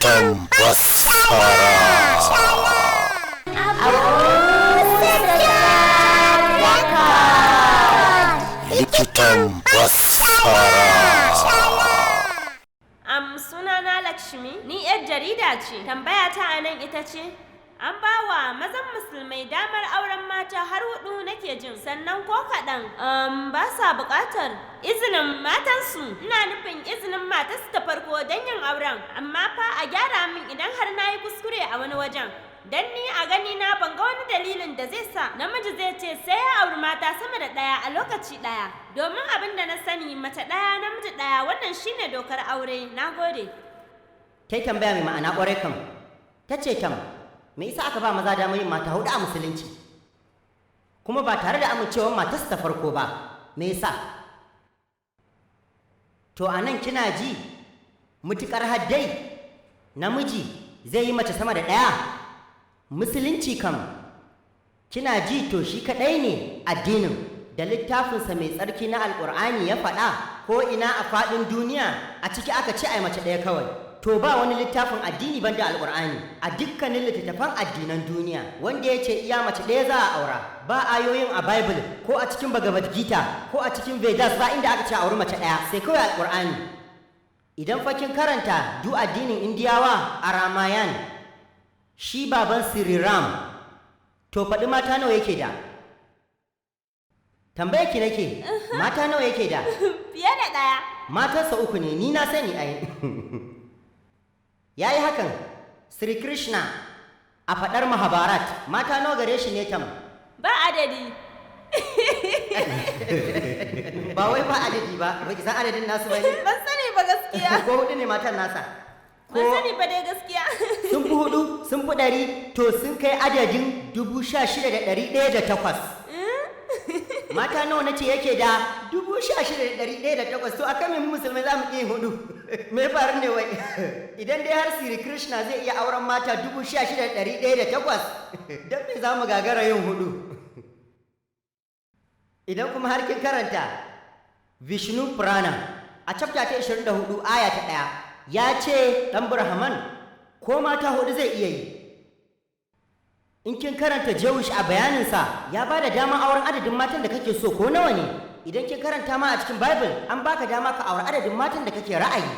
likitan basara. Likitan basara. Sunana Lakshmi, ni 'yar jarida ce. Tambaya ta a nan ita ce, an ba wa mazan musulmai damar auren mata har 4 nake jin, sannan ko kaɗan ba sa buƙatar izinin matansu. Ina nufin izinin matarsu ta farko don yin auren, amma fa a gyara min idan har na yi kuskure a wani wajen. Dan ni a gani na ban ga wani dalilin da zai sa namiji zai ce sai ya auri mata sama da ɗaya a lokaci ɗaya. Domin abin da na sani mace ɗaya namiji ɗaya, wannan shine dokar aure. Na gode. Tai tambaya mai ma'ana ƙwarai kam. Ta ce tam, me yasa aka ba maza damar yin mata 4 a musulunci? Kuma ba tare da amincewar matarsa ta farko ba. Me yasa? To a nan kina ji mutukar haddai namiji zai yi mace sama da ɗaya? Musulunci kam kina ji to shi kaɗai ne addinin da littafinsa mai tsarki na alƙur'ani ya faɗa ko ina a faɗin duniya a ciki aka ce ai mace ɗaya kawai. To ba wani littafin addini banda alƙur'ani a dukkanin littattafan addinan duniya wanda ya ce iya mace ɗaya za a aura. Ba ayoyin a Bible ko a cikin Bhagavad Gita ko a cikin Vedas ba inda aka ce a auri mace ɗaya, sai kawai alƙur'ani. Idan fa kin karanta duk addinin Indiyawa a Ramayan, shi baban Sri Ram, to faɗi mata nawa yake da? Tambaye ki nake, mata nawa yake da? Fiye da ɗaya. Matarsa 3 ne, ni na sani ai. Ya yi hakan, Sri Krishna a faɗar Mahabharat, mata nawa gare shi ne tam? Ba adadi. Ba wai ba adadi ba, ba ki san adadin nasu ba ne? Ban sani ba gaskiya. Ko 4 ne matan nasa? Ban sani ba dai gaskiya. Sun fi 4, sun fi 100, to sun kai adadin 16,108. Mata nawa nace yake da 16,108, to akan mai musulmai za mu iya 4. Me faru ne wai? Idan dai har Sri Krishna zai iya auren mata 16,108, don me za mu gagara yin 4? Idan kuma har kin karanta Vishnu Purana a chapter ta 24 aya ta 1, ya ce ɗan Brahman ko mata 4 zai iya yi. In kin karanta Jewish a bayaninsa ya ba da dama auren adadin matan da kake so ko nawa ne. Idan kin karanta ma a cikin Bible an baka dama ka aure adadin matan da kake ra'ayi.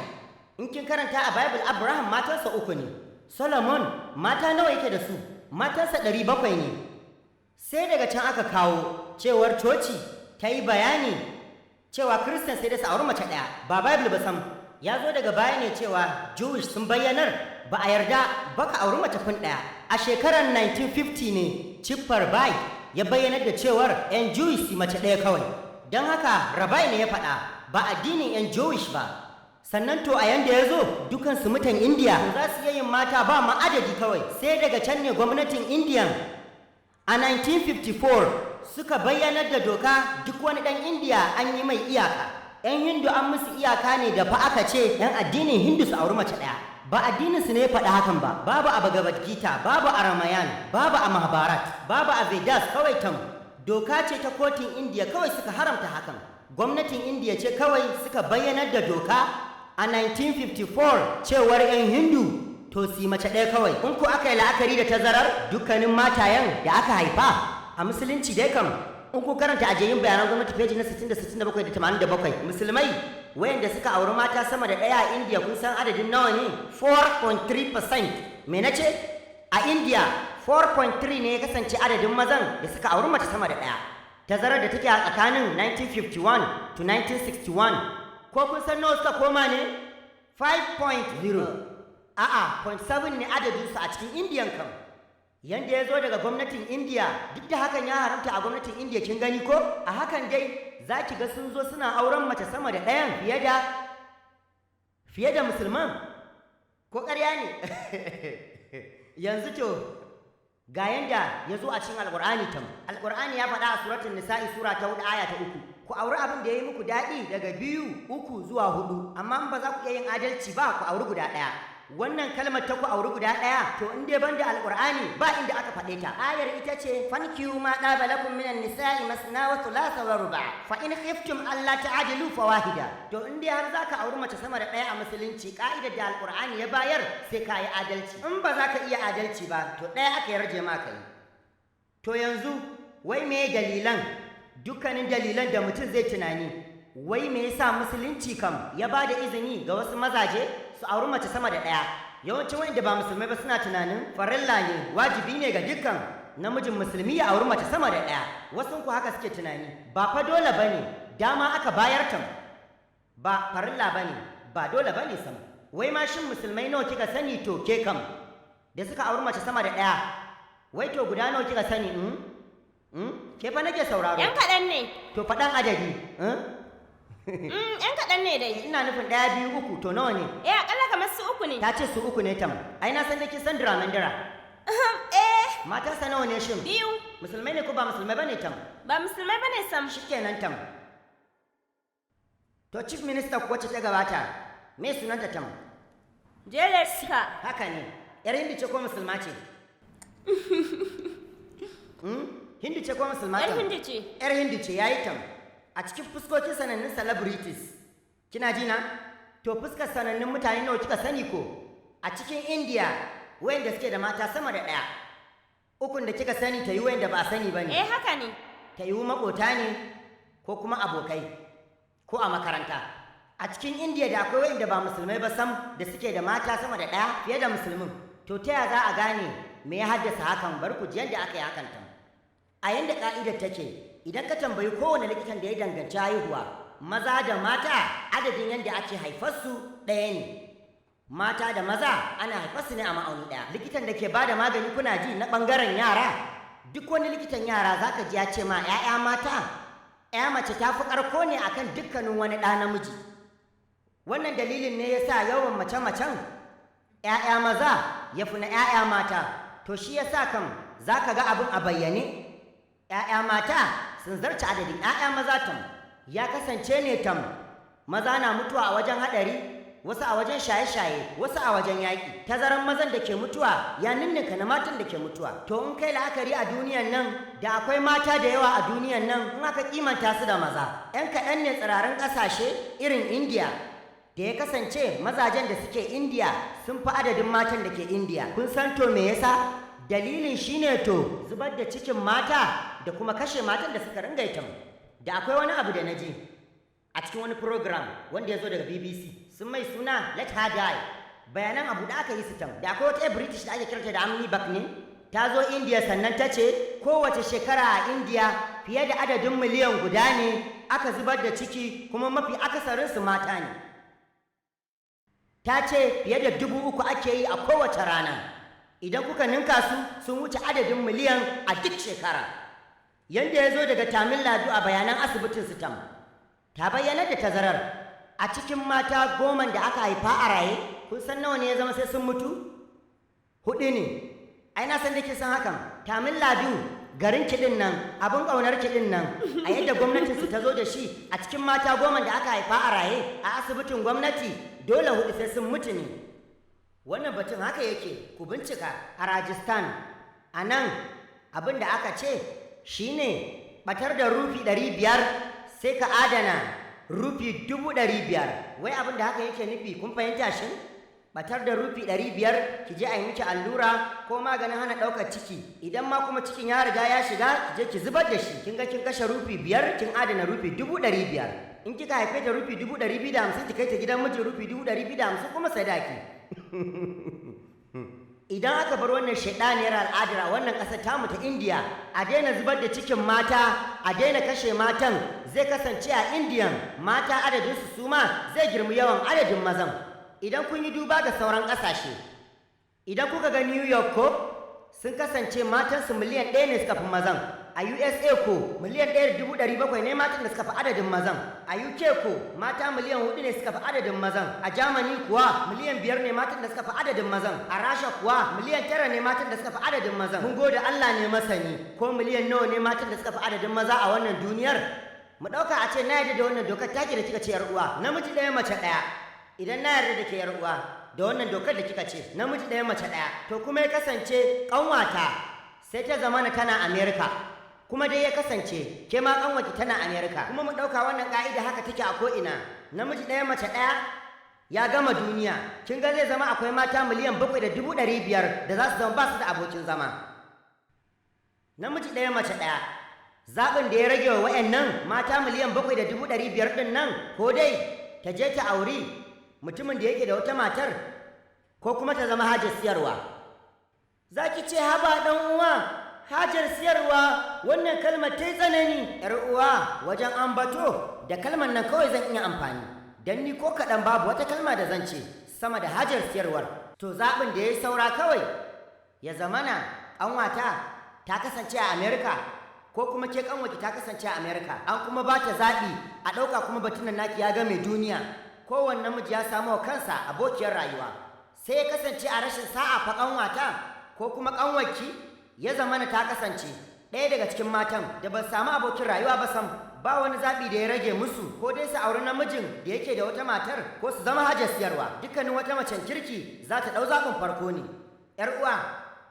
In kin karanta a Bible Abraham matansa 3 ne. Solomon mata nawa yake da su? Matansa 700 ne. Sai daga can aka kawo cewar coci ta yi bayani cewa Christian sai da su auri mace ɗaya, ba Bible ba sam. Ya zo daga baya ne cewa Jewish sun bayyanar ba a yarda ba ka auri mace kun ɗaya. A shekarar 1950 ne Chippar Bai ya bayyanar da cewar 'yan Jewish su mace ɗaya kawai. Don haka Rabai ne ya faɗa, ba addinin 'yan Jewish ba. Sannan to a yanda ya zo dukansu mutan India za su iya yin mata ba ma adadi kawai. Sai daga can ne gwamnatin Indian a 1954 suka bayyanar da doka duk wani ɗan India an yi mai iyaka. 'Yan Hindu an musu iyaka ne da fa aka ce 'yan addinin Hindu su auri mace ɗaya. Ba addinin su ne ya faɗi hakan ba, babu a Bhagavad Gita, babu a Ramayan, babu a Mahabharat, babu a Vedas, kawai tam. Doka ce ta kotun Indiya kawai suka haramta hakan. Gwamnatin Indiya ce kawai suka bayyanar da doka a 1954 cewar 'yan Hindu to su mace ɗaya kawai. In ko aka yi la'akari da tazarar dukkanin matayen da aka haifa a musulunci dai kam, in ku karanta ajiyin bayanan gwamnati feji na 60 da 67 da 87, musulmai wayanda suka auri mata sama da ɗaya a India kun san adadin nawa ne? 4.3%. Me nace? A India 4.3 ne ya kasance adadin mazan da suka auri mace sama da ɗaya. Tazarar da take a tsakanin 1951 to 1961 ko kun san nawa suka koma ne? 5.0. A'a, 0.7 ne adadinsu a cikin Indiyan kam. Yanda ya zo daga gwamnatin India, duk da hakan ya haramta a gwamnatin India, kin gani ko? A hakan dai za ki ga sun zo suna auren mace sama da ɗayan fiye da musulman. Ko ƙarya ne? Yanzu to ga yanda ya zo a cikin Alƙur'ani tam. Alƙur'ani ya faɗa a suratul Nisa'i sura ta 4 aya ta 3. Ku auri abin da ya yi muku daɗi daga 2, 3 zuwa 4, amma ba za ku iya yin adalci ba ku auri guda ɗaya. wannan kalmar ta ku auri guda ɗaya to in dai banda alqur'ani ba inda aka faɗe ta. Ayar ita ce fankihu ma daba lakum minan nisa'i masna wa thulatha wa ruba' fa in khiftum alla ta'dilu fawahida. To in dai har zaka auri mace sama da ɗaya a musulunci ka'idar da alqur'ani ya bayar sai ka yi adalci. In ba za ka iya adalci ba to ɗaya aka yarje ma kai. To yanzu wai me dalilan, dukkanin dalilan da mutum zai tunani, wai me yasa musulunci kam ya ba da izini ga wasu mazaje su auri mace sama da ɗaya? Yawancin wanda ba musulmai ba suna tunanin farilla ne, wajibi ne ga dukkan namijin musulmi ya auri mace sama da ɗaya. Wasu ku haka suke tunani. Ba fa dole bane, dama aka bayar ta, ba farilla bane, ba dole bane sam. Wai ma shin musulmai nawa kika sani to ke kam da suka auri mace sama da ɗaya? Wai to guda nawa kika sani? Ke fa nake sauraro. Yan kaɗan ne. To faɗan adadi. Yan kaɗan ne dai. Ina nufin ɗaya, biyu, uku, to nawa ne? Aƙalla kamar su 3 ne. Ta ce su 3 ne tam. Ai na san da kin san Dramandira. Matarsa nawa ne shin? 2. Musulmai ne ko ba musulmai bane tam? Ba musulmai bane sam. Shikenan tam. To chief minister kuwa ce ta gabata. Me sunanta tam? Jelar Sika. Haka ne. Yar Hindi ce ko musulma ce? Hindi ce ko musulma tam? Yar Hindi ce. Yar Hindi ce yayi tam. A cikin fuskokin sanannun celebrities. Kina ji na? To fuskar sanannun mutane nawa kika sani ko? A cikin India wayanda suke da mata sama da ɗaya. 3 da kika sani ta yi wayanda ba a sani ba ne. Haka ne. Ta yi makota ne ko kuma abokai ko a makaranta. A cikin India da akwai wayanda ba musulmai ba sam da suke da mata sama da ɗaya fiye da musulmin. To ta ya za a gane me ya haddasa hakan? Bar ku ji yadda aka yi hakan tam. A yanda ka'idar take, idan ka tambayi kowane likitan da ya danganci haihuwa, maza da mata adadin yadda ake haifarsu ɗaya ne. Mata da maza ana haifarsu ne a ma'auni ɗaya. Likitan da ke ba da magani kuna ji na ɓangaren yara, duk wani likitan yara za ka ji ya ce ma 'ya'ya mata, 'ya mace ta fi ƙarko ne akan dukkanin wani ɗa namiji. Wannan dalilin ne ya sa yawan mace-macen 'ya'ya maza ya fi na 'ya'ya mata. To shi ya sa kam za ka ga abin a bayyane. 'Ya'ya mata sun zarce adadin 'ya'ya maza tam. Ya kasance ne tam, maza na mutuwa a wajen haɗari, wasu a wajen shaye-shaye, wasu a wajen yaƙi. Tazaran mazan da ke mutuwa ya ninninka na matan da ke mutuwa. To in kai la'akari a duniyan nan, da akwai mata da yawa a duniyan nan in aka kimanta su da maza. 'Yan kaɗan ne tsirarin ƙasashe irin India da ya kasance mazajen da suke India sun fi adadin matan da ke India. Kun san to me yasa? Dalilin shine to zubar da cikin mata da kuma kashe matan da suka ringaita. Da akwai wani abu da na ji a cikin wani program wanda ya zo daga BBC sun mai suna Let Her Die. Bayanan abu da aka yi su tam. Da akwai wata British da ake kirta da Amni Baknin, ta zo India sannan ta ce kowace shekara a India fiye da adadin miliyan guda ne aka zubar da ciki kuma mafi akasarinsu mata ne. Ta ce fiye da 3,000 ake yi a kowace rana. Idan kuka ninka su sun wuce adadin miliyan a duk shekara. Yanda ya zo daga Tamil Nadu a bayanan asibitin su tam, ta bayyana da tazarar a cikin mata 10 da aka haifa a raye, kun san nawa ne ya zama sai sun mutu? 4 ne. Ai na san da kin san hakan. Tamil Nadu garin kiɗin nan, abin ƙaunar kiɗin nan, a yadda gwamnatin su ta zo da shi a cikin mata 10 da aka haifa a raye a asibitin gwamnati, dole 4 sai sun mutu ne. Wannan batun haka yake, ku bincika. A Rajasthan a nan abin da aka ce shine batar da rufi 500 sai ka adana rufi 500,000. Wai abin da haka yake nufi kun fahimta shi? Batar da rufi 500 ki je a yi miki allura ko maganin hana ɗaukar ciki. Idan ma kuma cikin ya riga ya shiga ki je ki zubar da shi. Kin ga kin kashe rufi 5 kin adana rufi 500,000. In kika haife ta rufi 250 ki kai ta gidan miji rufi 250 kuma sadaki. Idan aka bar wannan shaidaniyar al'adar a wannan ƙasar tamu ta Indiya, a daina zubar da cikin mata, a daina kashe matan, zai kasance a Indiyan mata adadinsu su ma zai girmi yawan adadin mazan. Idan kun yi duba ga sauran ƙasashe, idan kuka ga New York ko sun kasance matansu miliyan 1 ne suka fi mazan. A USA ko miliyan 1,700,000 ne matan da suka fi adadin mazan. A UK ko mata miliyan 4 ne suka fi adadin mazan. A Germany kuwa miliyan 5 ne matan da suka fi adadin mazan. A Rasha kuwa miliyan 9 ne matan da suka fi adadin mazan. Mun gode Allah ne masani. Ko miliyan nawa ne matan da suka fi adadin maza a wannan duniyar? Mu ɗauka a ce na yadda da wannan dokar take da kika ce 'yar uwa. Namiji ɗaya mace ɗaya. idan na yarda da ke yar uwa da wannan dokar da kika ce namiji ɗaya mace ɗaya, to kuma ya kasance ƙanwata sai ta zamana tana Amerika, kuma dai ya kasance ke ma ƙanwaki tana Amerika, kuma mu ɗauka wannan ƙa'ida haka take a ko'ina, namiji ɗaya mace ɗaya ya gama duniya. Kin ga zai zama akwai mata miliyan 7,500,000 da za su zama ba su da abokin zama. Namiji ɗaya mace ɗaya, zaɓin da ya rage wa wayannan mata miliyan 7,500,000 ɗin nan, ko dai ta je ta auri mutumin da yake da wata matar, ko kuma ta zama hajar siyarwa. Za ki ce haba ɗan uwa, hajar siyarwa wannan kalmar ta yi tsanani. ‘Yar uwa, wajen ambato da kalmar nan kawai zan iya amfani, don ni ko kaɗan babu wata kalma da zan ce sama da hajar siyarwar. To zaɓin da ya yi saura kawai ya zamana ƙanwata ta kasance a Amerika, ko kuma ke ƙanwaki ta kasance a Amerika, an kuma ba ta zaɓi a ɗauka kuma batunan naki ya ga mai duniya. Kowanne namiji ya samu wa kansa abokiyar rayuwa, sai ya kasance a rashin sa'a fa ƙanwata ko kuma ƙanwaki ya zamana ta kasance ɗaya daga cikin matan da ba samu abokin rayuwa ba sam, ba wani zaɓi da ya rage musu, ko dai su auri namijin da yake da wata matar, ko su zama hajar siyarwa. Dukkanin wata macen kirki za ta ɗau zaɓin farko ne. ‘Yar uwa,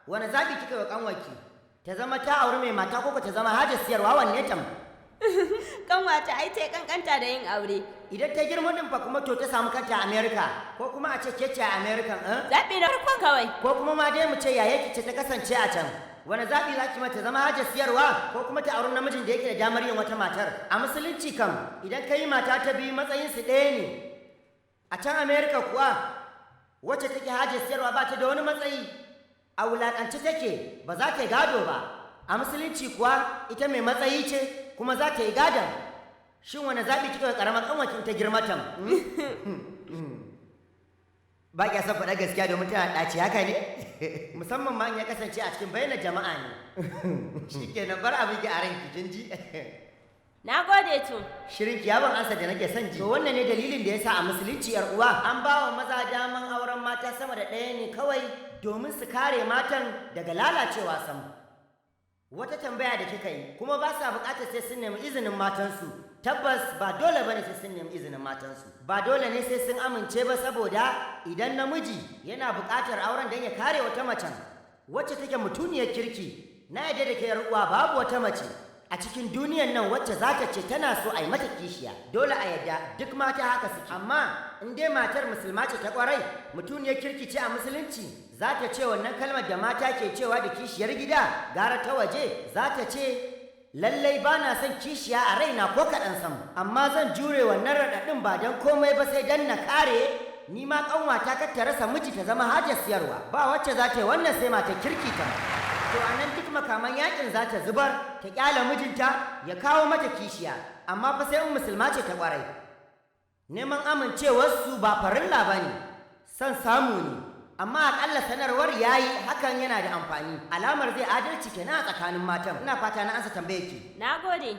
wani zaɓi kika wa ƙanwaki? Ta zama ta auri mai mata ko ta zama hajar siyarwa, wanne tam? Kanwata ai ta kankanta da yin aure. Idan ta girma din fa kuma to ta samu kanta a America, ko kuma a ce ke ce a American, Zaɓi na farkon kawai. ko kuma ma dai mu ce yaya ki ce ta kasance a can. Wani zaɓi za ki mata zama hajar siyarwa, ko kuma ta auri namijin da yake da damar yin wata matar? A musulunci kam idan ka yi mata ta biyu matsayinsu ɗaya ne. A can America kuwa wacce take hajar siyarwa ba ta da wani matsayi, a wulaƙance take, ba za ta yi gado ba. A musulunci kuwa ita mai matsayi ce kuma za ta yi gadon. Shin wani zaɓi kika ga ƙaramar ƙanwakin ta girma tam? Ba kya son faɗa gaskiya domin tana ɗaci, haka ne? Musamman ma in ya kasance a cikin bayyana jama'a ne. Shikenan bar abin ki a ranki, kin ji? Na gode to. Shirin ki ya ban ansa da nake son ji. To wannan ne dalilin da yasa a musulunci yar uwa an ba wa maza daman auren mata sama da ɗaya ne kawai domin su kare matan daga lalacewa sam. Wata tambaya da kika yi, kuma ba sa buƙatar sai sun nemi izinin matansu. Tabbas ba dole bane sai sun nemi izinin matansu. Ba dole ne sai sun amince ba, saboda idan namiji yana buƙatar auren don ya kare wata macen wacce take mutuniyar kirki, na yadda da ke yar uwa babu wata mace a cikin duniyan nan wacce za ta ce tana so a yi mata kishiya. Dole a yadda duk mata haka suke, amma in dai matar musulma ce ta kwarai, mutuniyar kirki ce a musulunci, za ta ce wannan kalmar da mata ke cewa da kishiyar gida gara ta waje, za ta ce lallai ba na son kishiya a raina ko kaɗan sam, amma zan jure wannan raɗaɗin ba don komai ba sai don na kare ni ma ƙanwata kar ta rasa miji ta zama hajar siyarwa. Ba wacce za ta yi wannan sai mata kirki ta. To a nan duk makaman yakin za ta zubar, ta ƙyala mijinta ya kawo mata kishiya, amma fa sai in musulma ce ta ƙwarai. Neman amincewarsu ba farilla ba ne, son samu ne, amma aƙalla sanarwar yayi, hakan yana da amfani. Alamar zai adalci kenan a tsakanin matan. Ina fata na ansa tambayar ki. Na gode.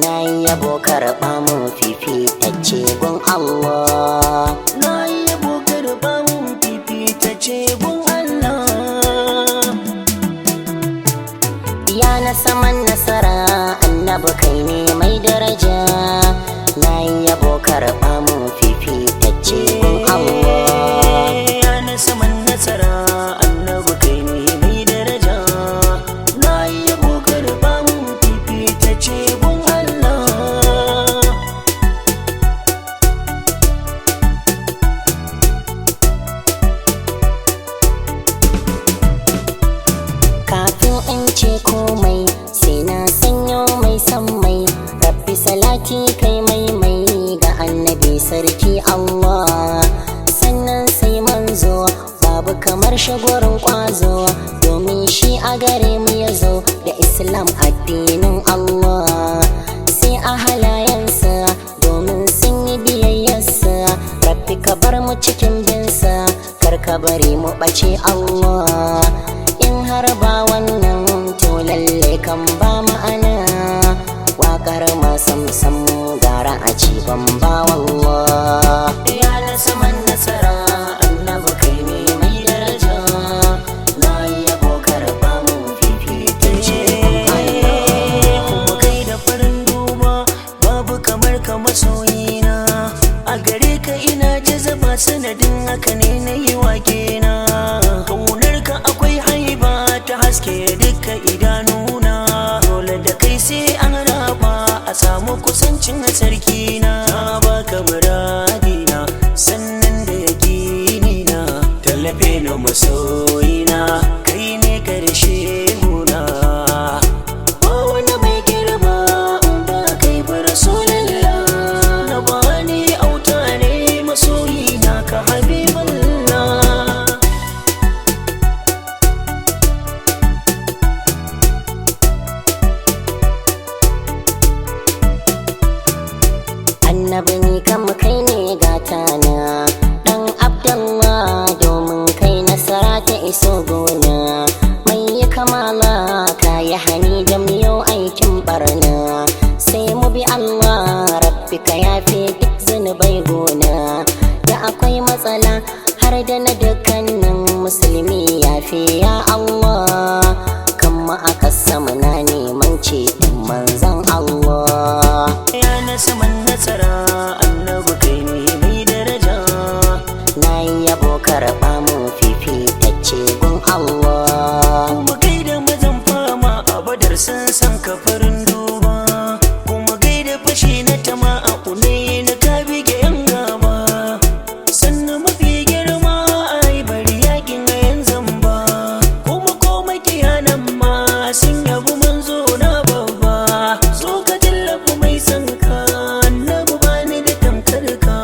Na yi yabo karɓa mun fifitacce gun Allah. Na yi yabo karɓa mun fifitacce gun Allah. Ya na saman nasara annabi kai ne mai daraja. Na yi yabo karɓa mun fifitacce gun Allah. Ya na saman nasara annabi kai ne mai daraja. Na yi yabo karɓa mun fifitacce gun komai sai na sanyo mai san mai, rabbi salati kai mai ga annabi sarki Allah. Sannan sai manzo babu kamar shagorin kwazo, domin shi a gare mu ya zo da Islam addinin Allah. Sai a halayensa domin sun yi biyayyarsa, rabbi ka bar mu cikin binsa, kar ka bari mu ɓace Allah. In har ba wannan to lalle kan ba ma'ana, waƙar ma sam gara a ci ban ba wallah. Ya na saman nasara annabi kai ne mai daraja. Na yi yabo karɓa mun fifitacce kuma idanuna, dole da kai sai an raba a samu kusancin sarki na baka muradina sannan da yakini na tallafe na masoyina kai ne karshe guna ba wani mai girma ba kai ba rasulullah na bani auta ne masoyina ka habiballah. Annabi ni kam kai ne gatana dan Abdallah, domin kai nasara ta iso gona. Mai yi kamala ka yi hani da yau aikin barna, sai mu bi Allah rabbi ka yafe duk zunubai gona. Da akwai matsala har da na dukkanin musulmi yafe ya Allah, kamma aka sama na neman ceton manzon Allah. Ya na saman nasara annabi kai ne mai daraja, Na yi yabo karɓa mu fifitacce gun Allah. kuma gaida mazan fama a badar sun san kafarin duba, kuma gaida fashi na tama a kune na ta bige yan gaba, sannan mafi girma ai bari yakin a yan zamba, kuma komai kiyanan ma sun yabu manzo na babba, so ka tallafa mai sanka annabi bani da tamkar ka,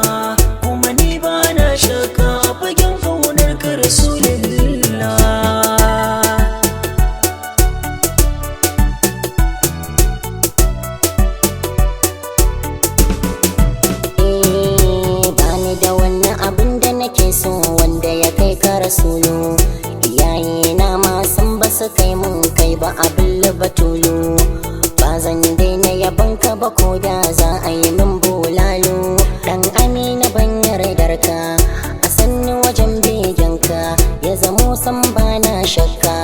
kuma ni ba na shakka a fagen kaunar ka rasulullah. Bani da wannan abin da nake so wanda ya kai ka rasulu. Iyaye na ma san ba su kai mun kai ba abin batulu. Ba zan daina yabon ka ba ko da za a yi min bulalu. Dan amina ban yardar ka a sanni wajen begen ka, ya zamo san bana shakka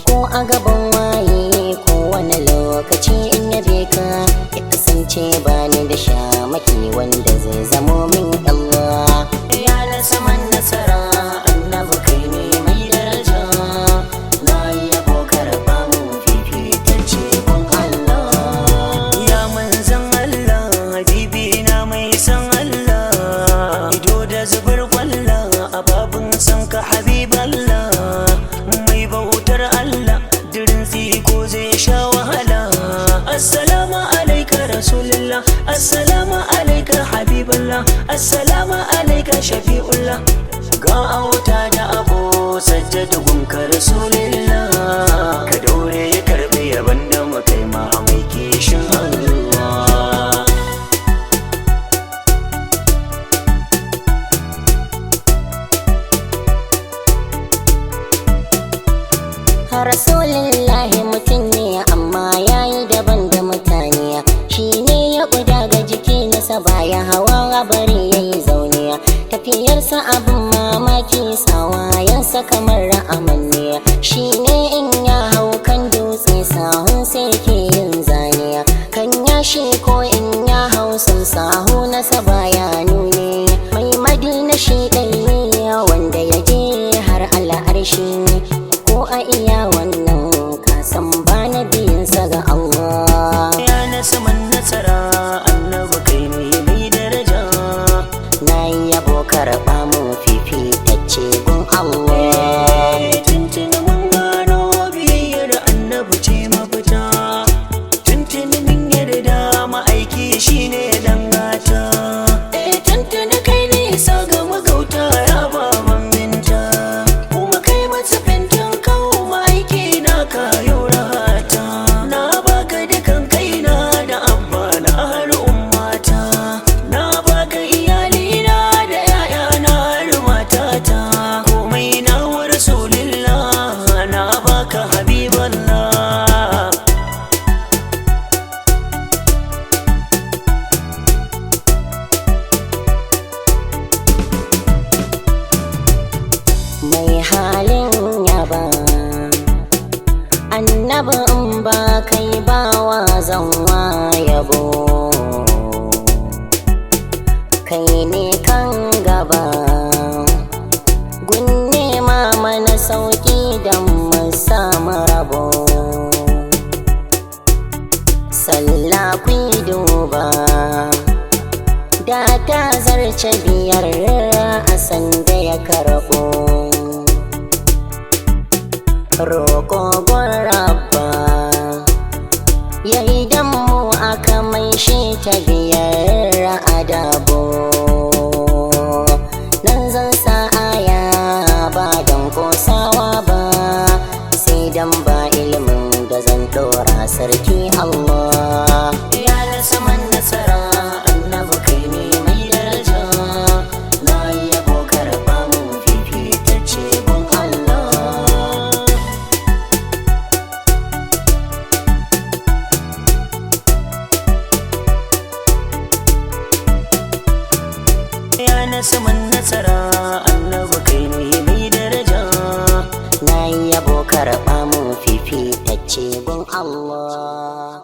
ko a gaban waye ko wani lokaci in yabe ka, ya kasance bani da shamaki wanda zai zamo min Allah. Ya na saman nasara annabi kai ne mai daraja, Na yi yabo karɓa mu fifitacce gun Allah. ya manzan Allah habibi na mai san Allah, ido da zubar kwalla a babun san ka habiballah, mai bautar Allah dirin ko zai sha wahala. Assalamu alaika rasulullah, assalamu alaika habiballah, assalamu alaika shafi'ullah, ga auta da abu sajjada gunka rasulullah, ka daure ya karbi yaban da mukai ma mai kishin Allah. Rasulullahi mutum ne amma yayi daban da mutane, shi ne ya ƙuda ga jiki nasa baya hawa bari yayi zaune. Tafiyarsa abin mamaki sawayensa kamar ra'amanne, shi ne in ya hau kan dutse sahun sai ke yin zane, kan yashi ko in ya hau sun sahu nasa baya nune. Mai madina shi ɗaya wanda ya je har al'arshi, ko a iya wannan kasan ba na biyinsa ga Allah. Ya na saman nasara annabi kai ne mai daraja, Na yi yabo karɓa mu fifitacce gun Allah. tuntuni mun gano biyayyar annabi ce mafita, tuntuni mun yarda ma'aiki shine dan gata, tuntuni kai nisa ga magauta ya baban binta, kuma kai masa fintin kawo ma'aiki na kayo rahata, na baka dukan kaina da abba na har ummata, na baka iyalina da yayana har matata, komai na wa rasulillah na baka habiballah. Mai halin yaba annabi in ba kai ba wa zanwa yabo, kai ne kan gaba gun nema mana sauki don mu samu rabo. da ta zarce biyar a sanda ya karɓo roƙo gun rabba ya idan mu aka mai shi ta biyar a dabo nan zan sa aya ba don kosawa ba sai dan ba ilimin da zan ɗora sarki Allah ya na saman nasara annabi kai ne mai daraja na yabo karɓa mun fifitacce gun Allah ya na saman nasara annabi kai ne mai daraja na yabo karɓa mun fifitacce gun Allah